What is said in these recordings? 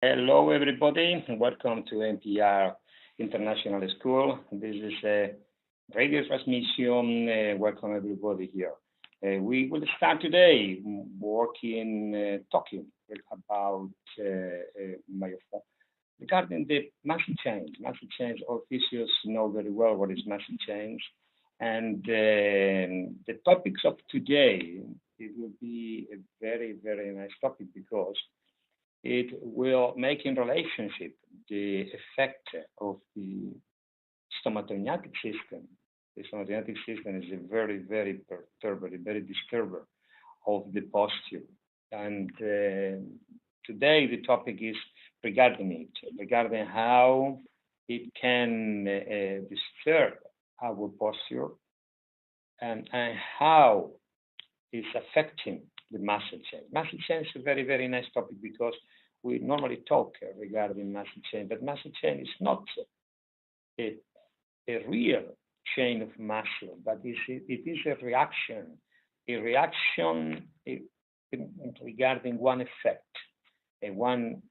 Hello, everybody. Welcome to NPR International School. This is a radio transmission. Welcome, everybody here. We will start today talking about regarding the muscle change. Muscle change, all physios know very well what is muscle change. And the topics of today, it will be a very, very nice topic because it will make in relationship the effect of the stomatognatic system. The stomatognatic system is a very, very perturbative, very disturber of the posture. And today the topic is regarding how it can disturb our posture and how it's affecting the muscle change. Muscle change is a very, very nice topic because we normally talk regarding muscle change, but muscle change is not a real chain of muscle, but it is a reaction regarding one effect, one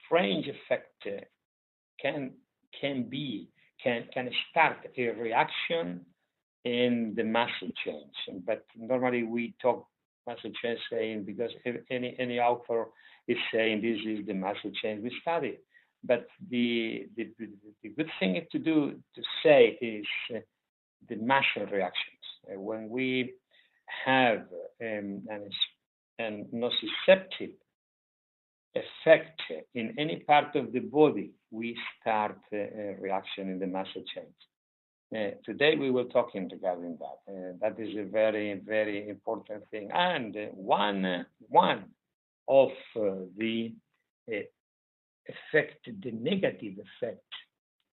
strange effect can start a reaction in the muscle change. But normally we talk muscle change saying because any author is saying this is the muscle change we study. But the good thing to say is the muscle reactions. When we have an nociceptive effect in any part of the body, we start a reaction in the muscle change. Today we will talking regarding that. That is a very, very important thing. And one of the effect, the negative effect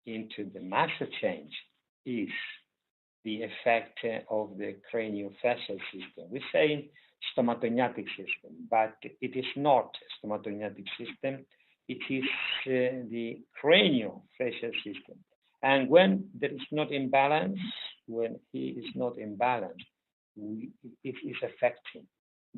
into the muscle change is the effect of the craniofacial system. We say stomatognatic system, but it is not stomatognatic system. It is the craniofacial system. And when there is not imbalance, when he is not imbalanced, it is affecting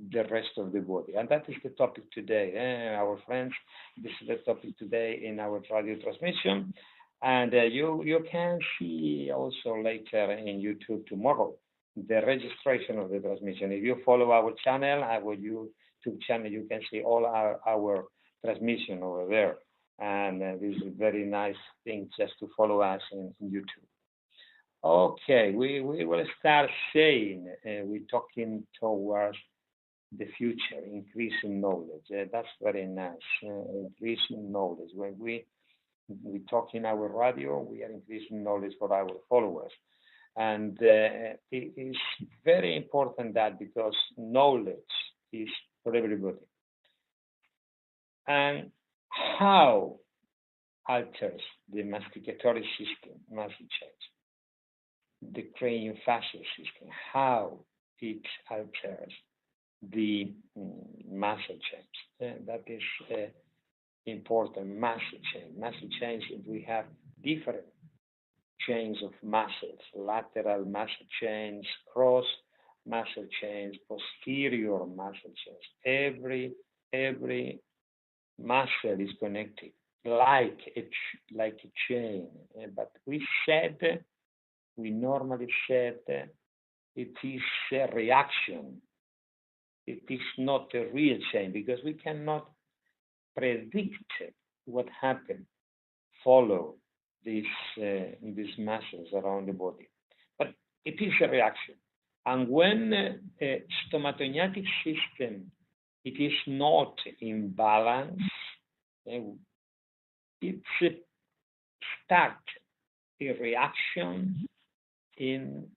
the rest of the body. And that is the topic today, our friends. This is the topic today in our radio transmission. And you can see also later in YouTube tomorrow the registration of the transmission. If you follow our channel, our YouTube channel, you can see all our transmission over there. And this is a very nice thing just to follow us in YouTube. Okay, we will start saying we're talking towards the future, increasing knowledge. That's very nice, increasing knowledge. When we talk in our radio, we are increasing knowledge for our followers. And it is very important that because knowledge is for everybody. And how alters the masticatory system, muscle change, the craniofacial system, how it alters the muscle change. That is important, muscle change. Muscle change, we have different chains of muscles, lateral muscle chains, cross muscle chains, posterior muscle chains. Every muscle is connected like a chain, but we normally said it is a reaction. It is not a real chain because we cannot predict what happened follow these muscles around the body, but it is a reaction. And when a stomatognatic system it is not in balance, it starts a reaction in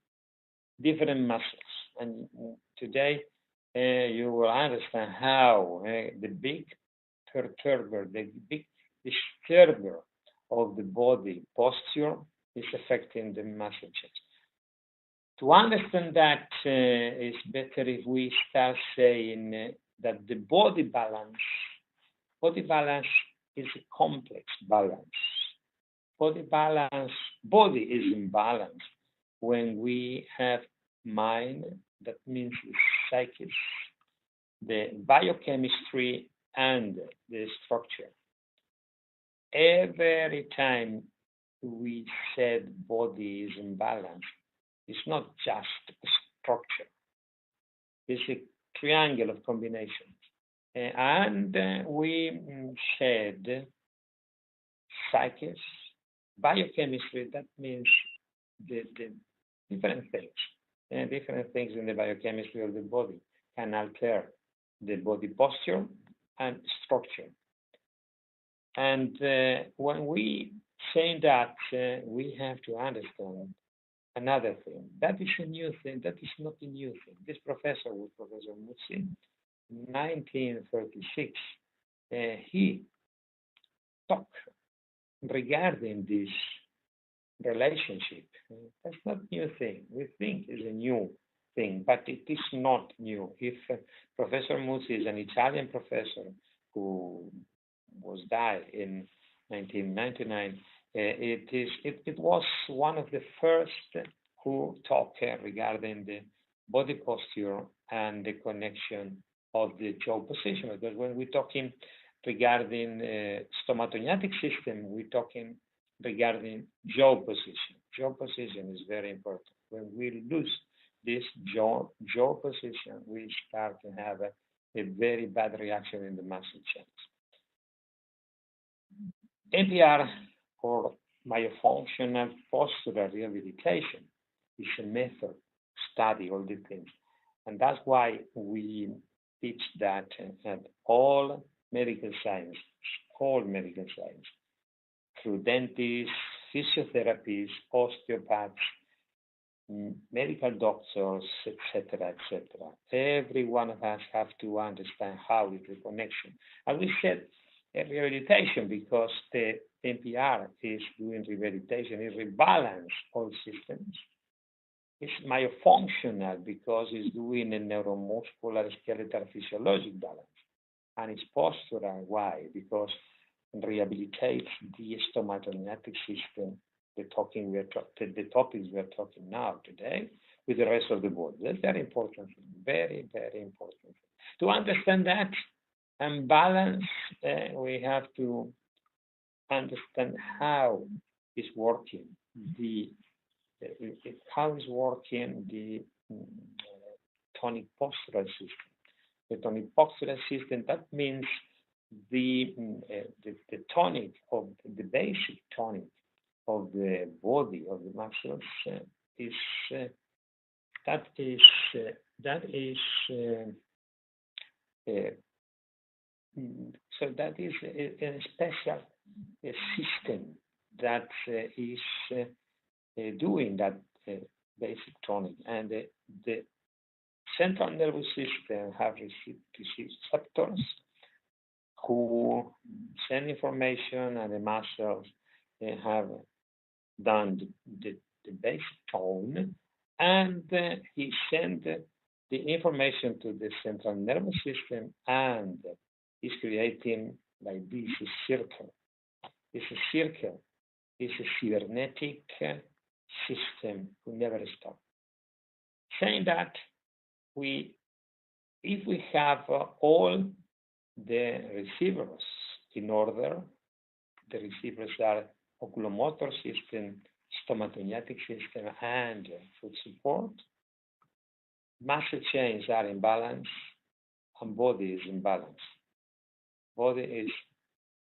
different muscles. And today you will understand how the big perturber, the big disturber of the body posture is affecting the muscle change. To understand that, it's better if we start saying that the body balance is a complex balance. Body is in balance when we have mind, that means psyche, the biochemistry and the structure. Every time we said body is imbalanced, it's not just a structure. It's a triangle of combinations. And we said psyches, biochemistry, that means the different things. Different things in the biochemistry of the body can alter the body posture and structure. And when we say that, we have to understand another thing. That is a new thing. That is not a new thing. This professor was Professor Muzzi. In 1936, he talked regarding this relationship. That's not a new thing. We think it's a new thing, but it is not new. If Professor Muzzi is an Italian professor who was died in 1999, it was one of the first who talked regarding the body posture and the connection of the jaw position. Because when we're talking regarding stomatognatic system, we're talking regarding jaw position. Jaw position is very important. When we lose this jaw position, we start to have a very bad reaction in the muscle chains. MPR, or myofunctional postural rehabilitation, is a method to study all the things. And that's why we teach that at all medical science, through dentists, physiotherapists, osteopaths, medical doctors, etc., etc. Every one of us have to understand how is the connection. And we said rehabilitation because the MPR is doing rehabilitation, it rebalance all systems. It's myofunctional because it's doing a neuromuscular skeletal physiologic balance. And it's postural, why? Because it rehabilitates the stomatognatic system, the topics we're talking now today, with the rest of the body. That's very important, very, very important. To understand that and balance, we have to understand how it's working the tonic postural system. The tonic postural system, that means the tonic of the basic tonic of the body, of the muscles, is a special system that is doing that basic tonic, and the central nervous system have received receptors who send information, and the muscles have done the basic tone, and he sent the information to the central nervous system, and is creating like this a circle. It's a circle. It's a cybernetic system who never stops. Saying that if we have all the receivers in order, the receivers are oculomotor system, stomatognatic system, and foot support, muscle chains are in balance, and body is in balance. Body is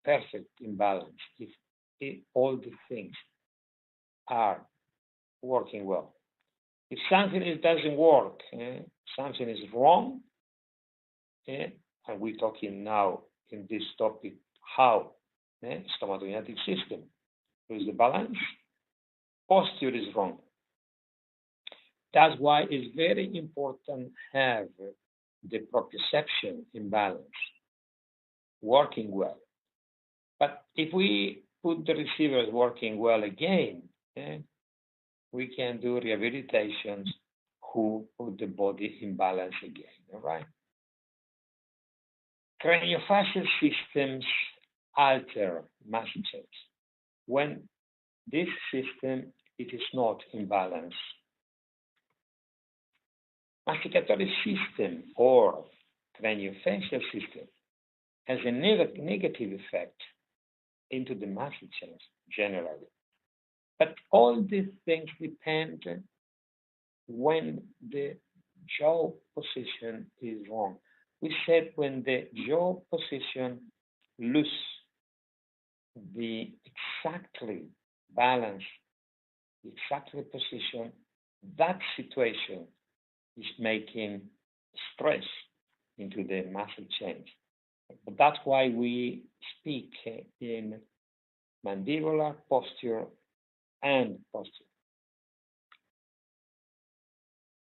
perfect in balance if all the things are working well. If something doesn't work, something is wrong, and we're talking now in this topic how stomatognatic system is the balance, posture is wrong. That's why it's very important to have the proprioception in balance, working well. But if we put the receivers working well again, we can do rehabilitations who put the body in balance again, all right? Craniofacial systems alter muscle chains. When this system, it is not in balance. Masticatory system or craniofacial system has a negative effect into the muscle change generally. But all these things depend when the jaw position is wrong. We said when the jaw position lose the exactly balance, the exactly position, that situation is making stress into the muscle change. But that's why we speak in mandibular posture and posture.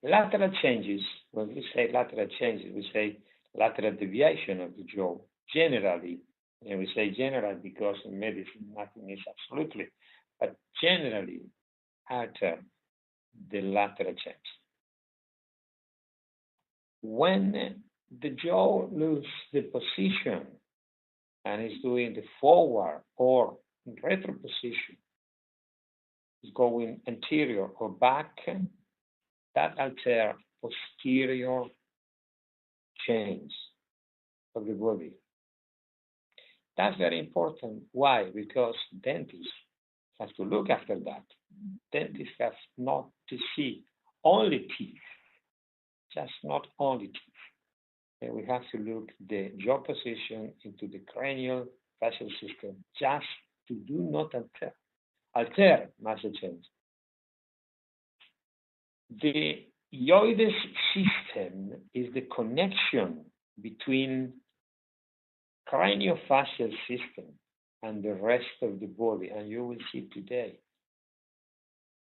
Lateral changes, when we say lateral changes, we say lateral deviation of the jaw generally. And we say general because in medicine nothing is absolutely, but generally alter the lateral change. When the jaw loses the position and is doing the forward or retro position, is going anterior or back, that alters posterior change of the body. That's very important. Why? Because dentists have to look after that. Dentists have not to see only teeth, just not only teeth. And we have to look the jaw position into the cranial facial system just to do not alter muscle change. The hyoides system is the connection between craniofacial system and the rest of the body, and you will see today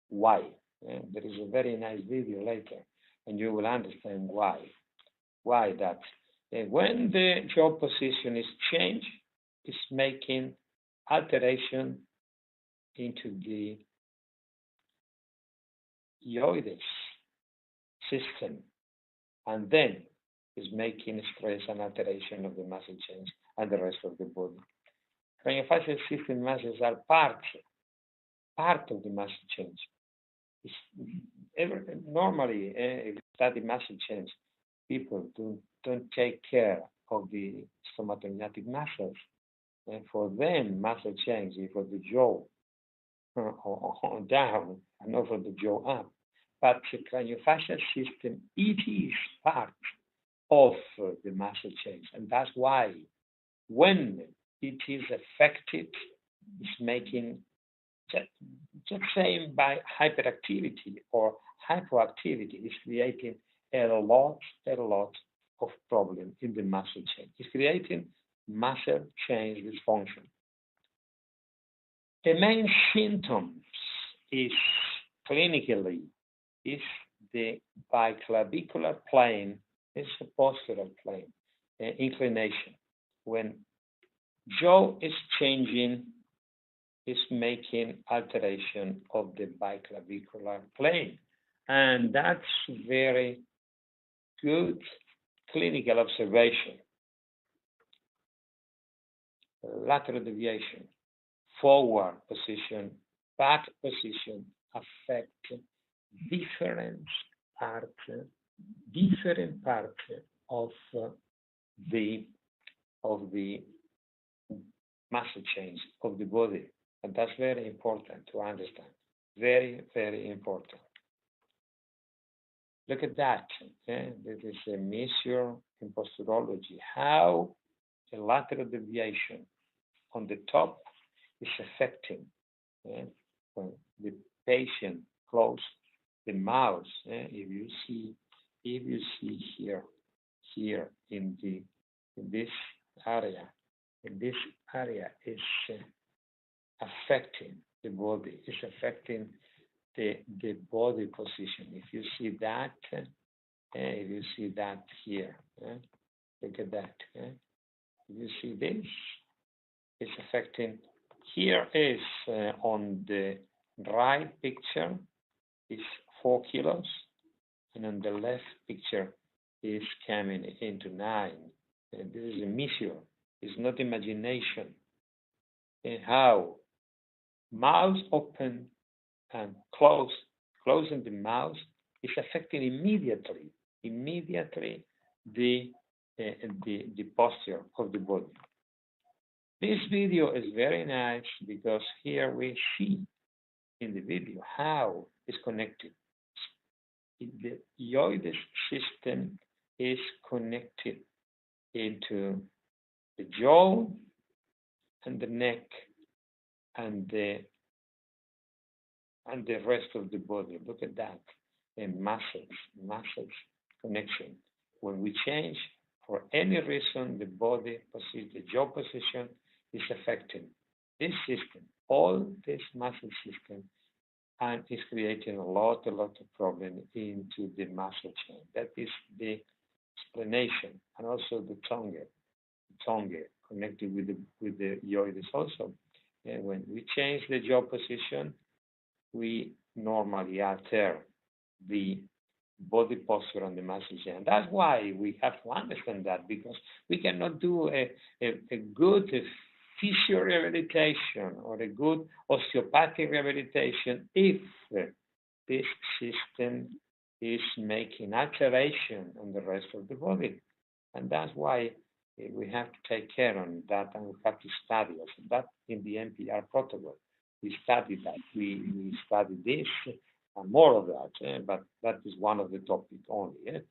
why. There is a very nice video later, and you will understand why. Why that? When the jaw position is changed, it's making alteration into the hyoides system, and then is making stress and alteration of the muscle change and the rest of the body. Craniofacial system muscles are part of the muscle change. Normally, if you study muscle change, people don't take care of the stomatognatic muscles. And for them, muscle change is for the jaw down and not for the jaw up. But the craniofacial system, it is part of the muscle change. And that's why when it is affected, it's making, just saying by hyperactivity or hypoactivity, it's creating a lot of problem in the muscle change. It's creating muscle change dysfunction. The main symptoms is clinically is the biclavicular plane, is the postural plane, inclination. When jaw is changing, is making alteration of the biclavicular plane. And that's very good clinical observation. Lateral deviation, forward position, back position affect different parts of the muscle change of the body. And that's very important to understand. Very, very important. Look at that. This is a measure in posturology. How the lateral deviation on the top is affecting when the patient close the mouth. If you see here in this area is affecting the body. It's affecting the body position. If you see that, here, look at that. You see this? It's affecting. Here is on the right picture is 4 kilos, and on the left picture is coming into 9. And this is a measure. It's not imagination. And how mouth open and closing the mouth is affecting immediately the the posture of the body. This video is very nice because here we see in the video how it's connected. The hyoid system is connected into the jaw and the neck and the rest of the body. Look at that. And muscles connection. When we change for any reason the body position, the jaw position is affected. This system, all this muscle system, and is creating a lot of problem into the muscle chain. That is the explanation, and also the tongue connected with the hyoids also. And when we change the jaw position, we normally alter the body posture on the muscle chain. That's why we have to understand that, because we cannot do a good physio rehabilitation or a good osteopathic rehabilitation if this system is making alteration on the rest of the body. And that's why we have to take care on that, and we have to study also that in the NPR protocol. We study that. We study this and more of that, but that is one of the topics only.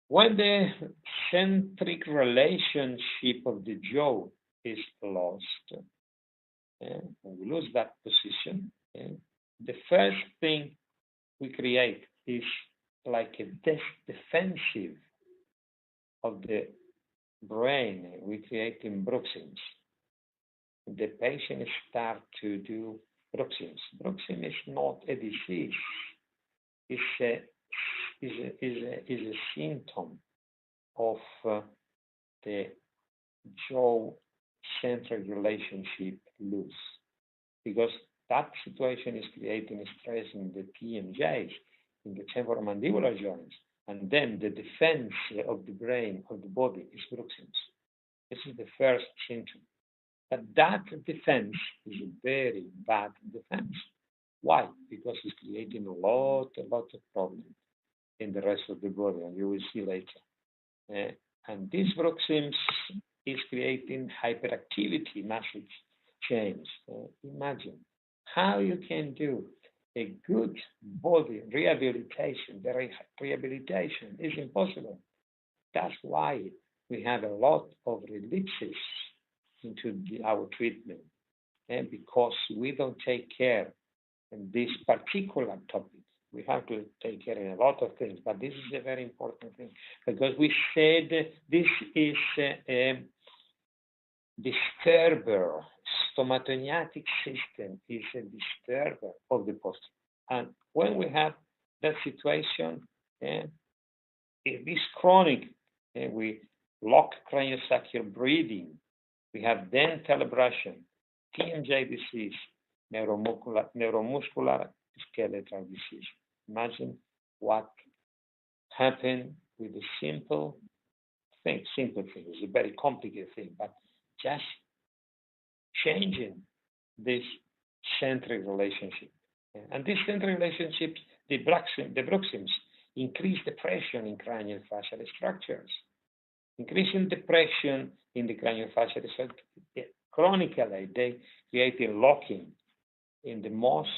When the centric relationship of the jaw is lost, when we lose that position, the first thing we create is like a defensive of the brain. We create in bruxisms. The patient start to do bruxisms. Bruxism is not a disease. It's a symptom of the jaw-centric relationship loose, because that situation is creating stress in the TMJs, in the temporomandibular joints, and then the defense of the brain, of the body, is bruxisms. This is the first symptom. But that defense is a very bad defense. Why? Because it's creating a lot of problems in the rest of the body, and you will see later. And this bruxisms is creating hyperactivity muscle chains. Imagine how you can do a good body rehabilitation. The rehabilitation is impossible. That's why we have a lot of relapses into our treatment, and because we don't take care in this particular topic. We have to take care in a lot of things, but this is a very important thing, because we said this is a disturber. Stomatognatic system is a disturber of the posture. And when we have that situation, if it's chronic, we lock craniosacral breathing, we have dental abrasion, TMJ disease, neuromuscular skeletal disease. Imagine what happened with a simple thing. Simple thing is a very complicated thing, but just changing this centric relationship. And this centric relationship, the bruxisms, increase the pressure in craniofacial structures. Increasing the pressure in the craniofacial structure, chronically, they create a locking in the most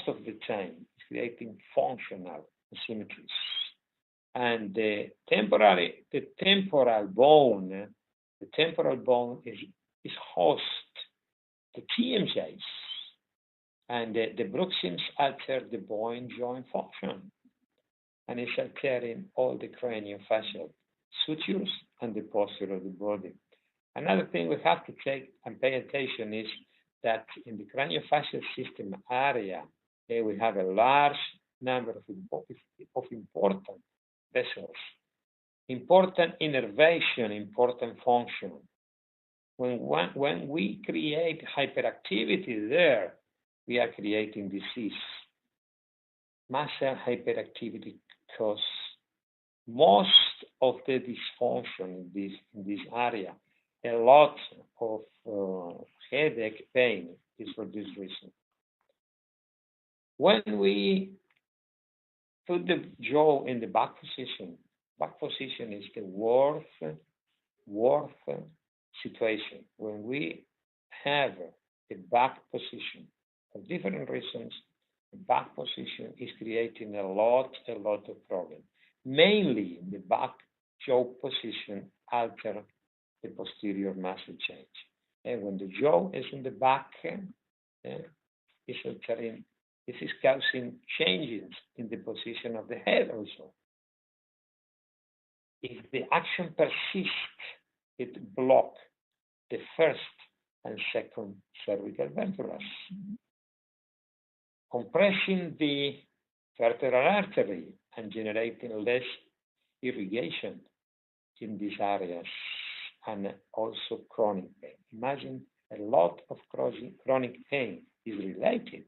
of the time, creating functional asymmetries. And the temporal bone is host the TMJs, and the bruxisms alter the bone joint function, and it's altering all the craniofacial sutures and the posture of the body. Another thing we have to take and pay attention is that in the craniofacial system area, we have a large number of important vessels, important innervation, important function. When we create hyperactivity there, we are creating disease. Muscle hyperactivity causes most of the dysfunction in this area. A lot of headache pain is for this reason. When we put the jaw in the back position, Back position is the worst situation. When we have a back position, for different reasons, the back position is creating a lot of problems. Mainly the back jaw position alter the posterior muscle change. And when the jaw is in the back, this is causing changes in the position of the head also. If the action persists, it blocks the first and second cervical vertebrae, compressing the vertebral artery and generating less irrigation in these areas, and also chronic pain. Imagine a lot of chronic pain is related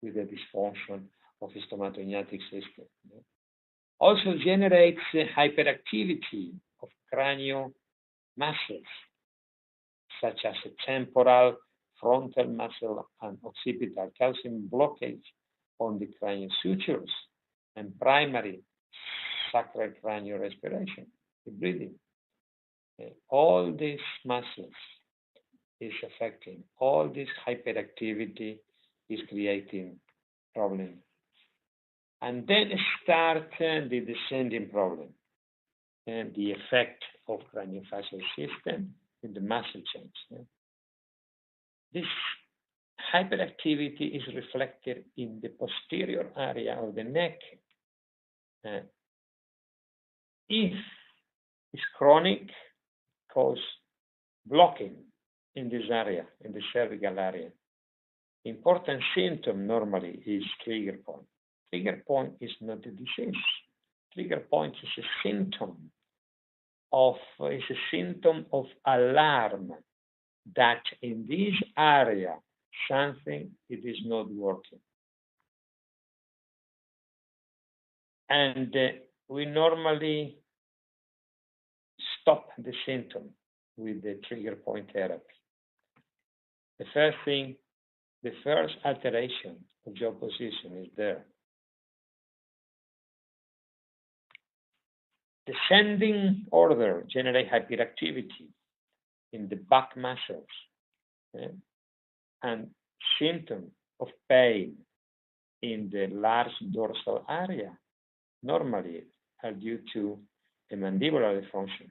with the dysfunction of the stomatognathic system. Also generates hyperactivity of cranial muscles, such as the temporal, frontal muscle, and occipital, causing blockage on the cranial sutures and primary sacral cranial respiration, the breathing. All these muscles is affecting. All this hyperactivity is creating problems. And then start the descending problem and the effect of craniofacial system in the muscle change. This hyperactivity is reflected in the posterior area of the neck. If it's chronic, cause blocking in this area, in the cervical area. Important symptom normally is trigger point. Trigger point is not a disease. Trigger point is a symptom of alarm that in this area something it is not working. And we normally stop the symptom with the trigger point therapy. The first alteration of jaw position is there. Descending order generate hyperactivity in the back muscles, and symptom of pain in the large dorsal area normally are due to the mandibular dysfunction.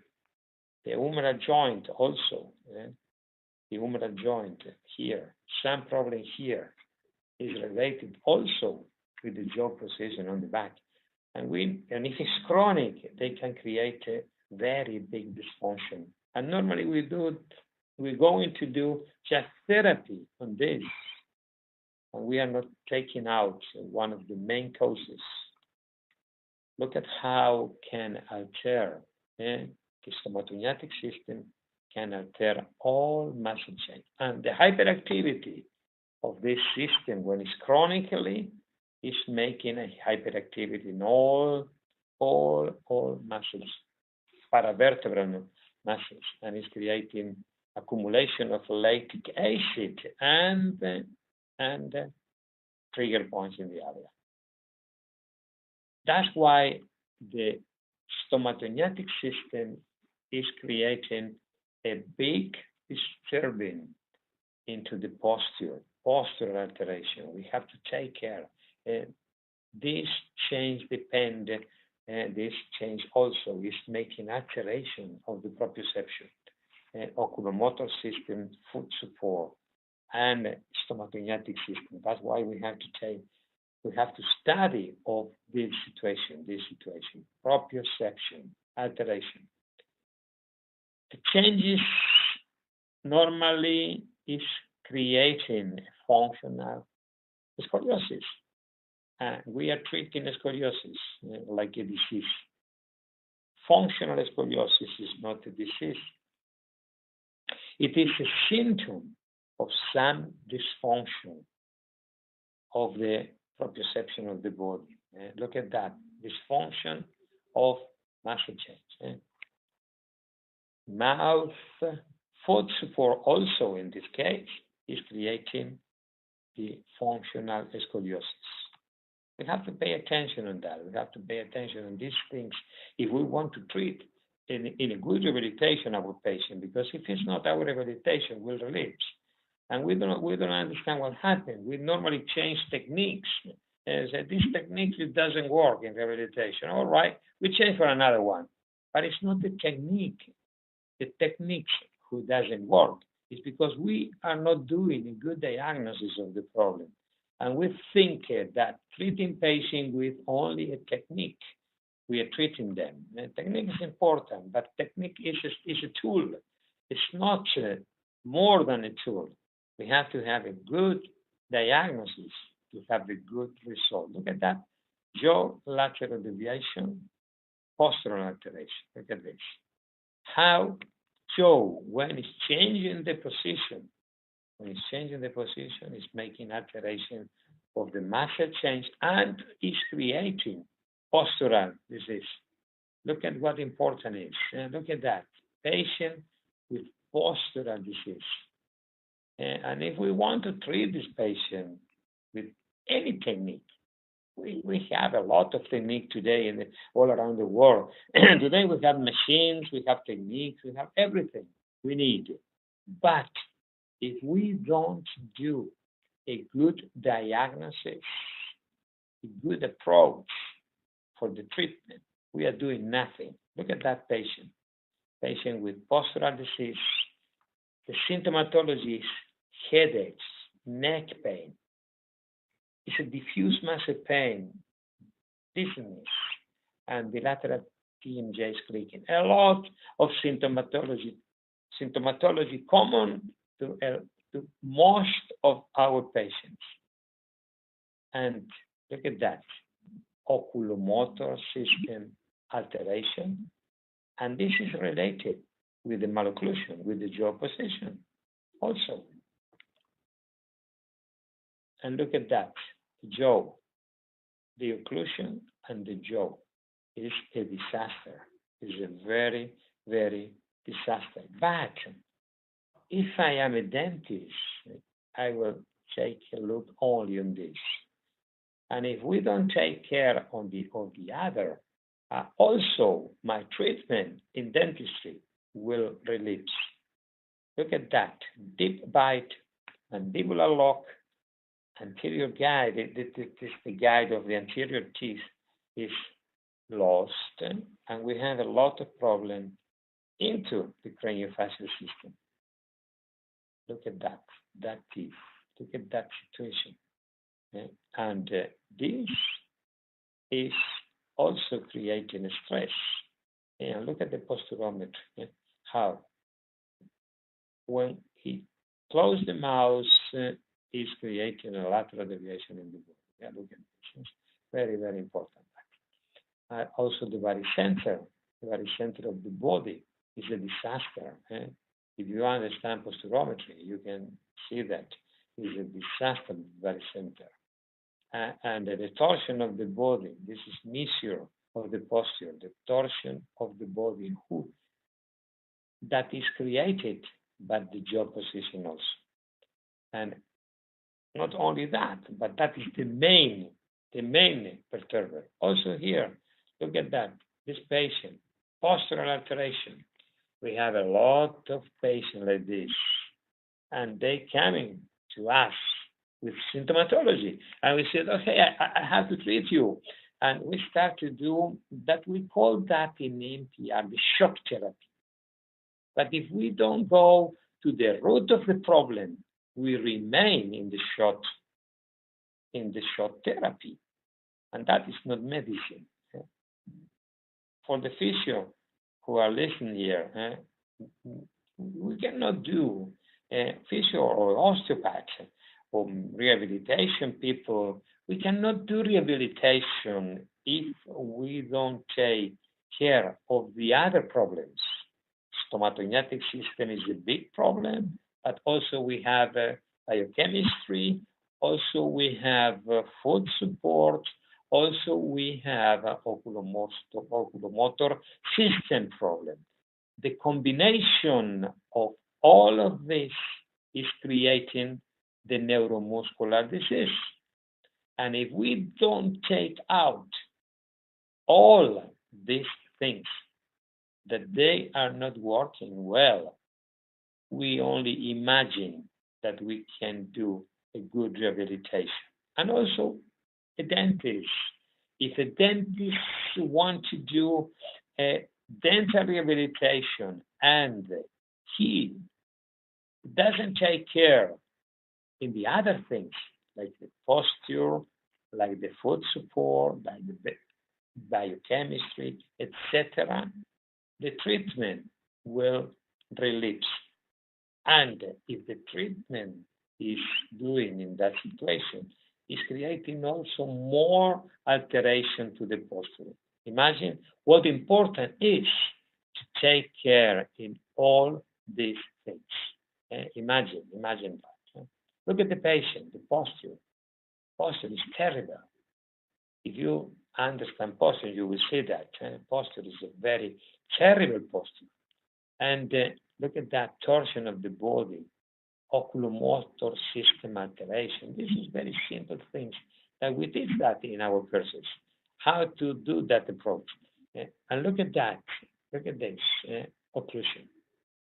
The humeral joint also, the humeral joint here, some problem here is related also with the jaw position on the back. And if it's chronic, they can create a very big dysfunction. And normally we're going to do just therapy on this. And we are not taking out one of the main causes. Look at how can alter the stomatognathic system can alter all muscle change. And the hyperactivity of this system, when it's chronically, is making a hyperactivity in all muscles, paravertebral muscles, and is creating accumulation of lactic acid and trigger points in the area. That's why the stomatognathic system is creating a big disturbing into the postural alteration. We have to take care. This change this change also is making alteration of the proprioception, oculomotor system, foot support, and stomatognathic system. That's why we have to study of this situation, proprioception, alteration. The changes normally is creating functional scoliosis. We are treating scoliosis like a disease. Functional scoliosis is not a disease. It is a symptom of some dysfunction of the proprioception of the body. Look at that, dysfunction of muscle change. Mouth, foot support also in this case is creating the functional scoliosis. We have to pay attention on that. We have to pay attention on these things if we want to treat in a good rehabilitation our patient, because if it's not our rehabilitation, we'll relapse. And we don't understand what happened. We normally change techniques. And say, this technique it doesn't work in rehabilitation. All right, we change for another one. But it's not the technique. The techniques who doesn't work. It's because we are not doing a good diagnosis of the problem. And we think that treating patients with only a technique, we are treating them. And technique is important, but technique is a tool. It's not more than a tool. We have to have a good diagnosis to have a good result. Look at that. Jaw lateral deviation, postural alteration. Look at this. How jaw, when it's changing the position, it's making alteration of the muscle change and is creating postural disease. Look at what important is. Look at that. Patient with postural disease. And if we want to treat this patient with any technique, we have a lot of technique today all around the world. Today we have machines, we have techniques, we have everything we need. But if we don't do a good diagnosis, a good approach for the treatment, we are doing nothing. Look at that patient with postural disease. The symptomatology is headaches, neck pain. It's a diffuse muscle pain, dizziness, and bilateral TMJ is clicking. A lot of symptomatology common to most of our patients. And look at that, oculomotor system alteration. And this is related with the malocclusion, with the jaw position also. And look at that, the jaw, the occlusion and the jaw is a disaster. It's a very, very disaster. But if I am a dentist, I will take a look only on this. And if we don't take care of the other, also my treatment in dentistry will relapse. Look at that, deep bite, mandibular lock, anterior guide, the guide of the anterior teeth is lost, and we have a lot of problem into the craniofacial system. Look at that teeth. Look at that situation. And this is also creating a stress. And look at the posturometry. How? When he closed the mouth, is creating a lateral deviation in the body. Look at this. It's very, very important. Also, the very center of the body is a disaster. If you understand posturometry, you can see that it's a disaster at the very center. And the torsion of the body, this is measure of the posture, the torsion of the body, that is created by the jaw position also. And not only that, but that is the main perturber. Also here, look at that, this patient, postural alteration. We have a lot of patients like this, and they coming to us with symptomatology. And we said, okay, I have to treat you. And we start to do that. We call that in NPR the shock therapy. But if we don't go to the root of the problem, we remain in the shock therapy. And that is not medicine. For the physio who are listening here, we cannot do physio or osteopath or rehabilitation people. We cannot do rehabilitation if we don't take care of the other problems. Stomatognatic system is a big problem, but also we have biochemistry, also we have food support, also we have oculomotor system problem. The combination of all of this is creating the neuromuscular disease. And if we don't take out all these things that they are not working well, we only imagine that we can do a good rehabilitation. And also a dentist. If a dentist wants to do a dental rehabilitation and he doesn't take care in the other things like the posture, like the foot support, like the biochemistry, etc., the treatment will relapse. And if the treatment is doing in that situation, is creating also more alteration to the posture. Imagine what important is to take care in all these things. Imagine that. Look at the patient, the posture. Posture is terrible. If you understand posture, you will see that posture is a very terrible posture. And look at that torsion of the body, oculomotor system alteration. This is very simple things that we did that in our courses. How to do that approach. And look at that. Look at this occlusion,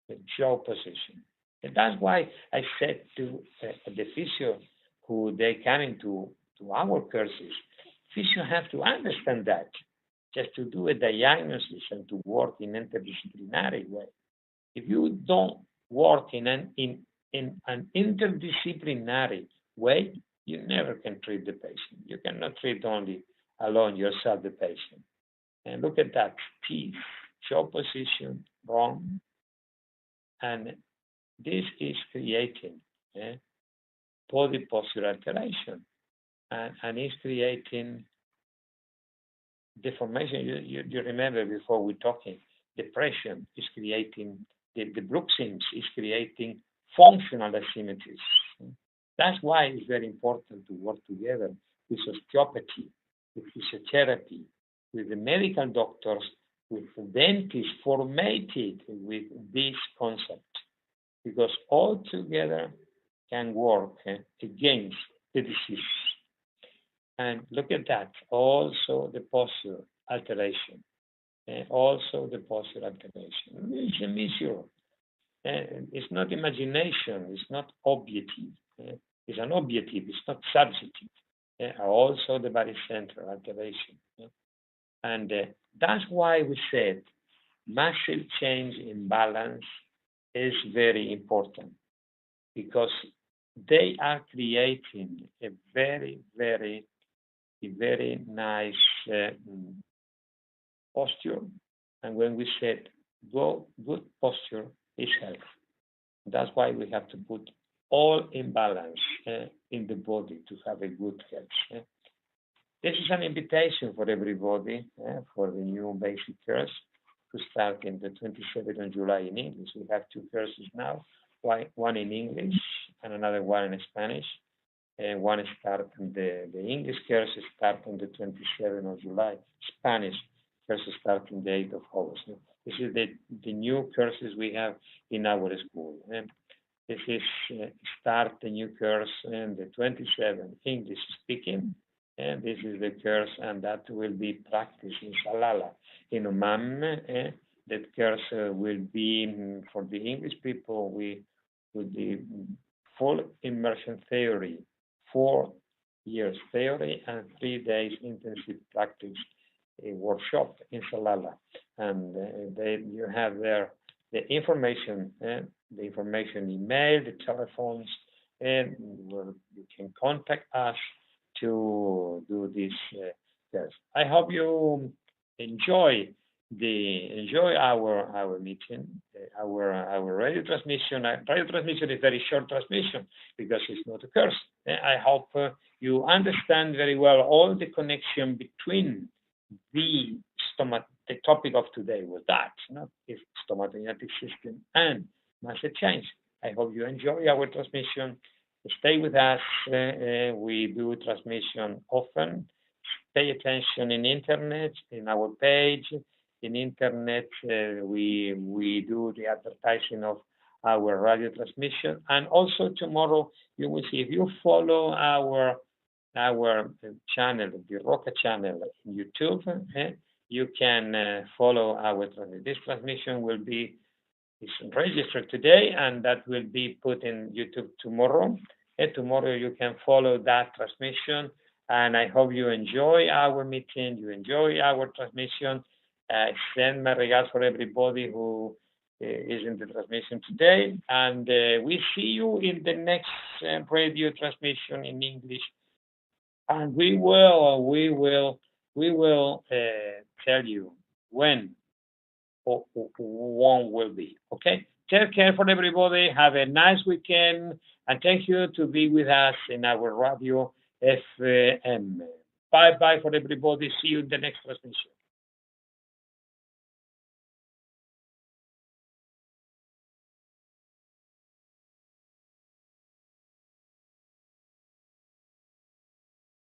the jaw position. And that's why I said to the physio who they come into to our courses, physio have to understand that just to do a diagnosis and to work in interdisciplinary way. If you don't work in an interdisciplinary way, you never can treat the patient. You cannot treat only alone yourself the patient. And look at that teeth, jaw position wrong, and this is creating body posture alteration, and is creating deformation. You remember before we talking, depression is creating the bruxisms is creating functional asymmetries. That's why it's very important to work together with osteopathy, with physiotherapy, with the medical doctors, with the dentists formatted with this concept, because all together can work against the disease. And look at that, also the posture alteration, also the posture alteration. It's a measure. It's not imagination, it's not objective. It's an objective, it's not subjective. Also the body center alteration. And that's why we said muscle change in balance is very important, because they are creating a very, very, very nice posture. And when we said good posture is health, that's why we have to put all in balance in the body to have a good health. This is an invitation for everybody for the new basic course to start in the 27th of July in English. We have two courses now, one in English and another one in Spanish. One start the English course start on the 27th of July. Spanish course start on the 8th of August. This is the new courses we have in our school. This is start the new course on the 27th, English speaking. And this is the course, and that will be practiced in Salala, in Oman. That course will be for the English people with the full immersion theory, 4 years theory and 3 days intensive practice workshop in Salala. And you have there the information email, the telephones, and where you can contact us to do this test. I hope you enjoy our meeting, our radio transmission. Radio transmission is very short transmission because it's not a course. I hope you understand very well all the connection between the topic of today was that, is stomatognatic system and muscle change. I hope you enjoy our transmission. Stay with us. We do transmission often. Pay attention in internet, in our page. In internet, we do the advertising of our radio transmission. And also tomorrow, you will see, if you follow our our channel, the Roca channel in YouTube. You can follow our transmission. This transmission will be registered today, and that will be put in YouTube tomorrow. Tomorrow you can follow that transmission, and I hope you enjoy our meeting, you enjoy our transmission. Send my regards for everybody who is in the transmission today, and we see you in the next radio transmission in English, and we will tell you when one will be. Okay? Take care for everybody. Have a nice weekend. And thank you to be with us in our radio FM. Bye-bye for everybody. See you in the next transmission.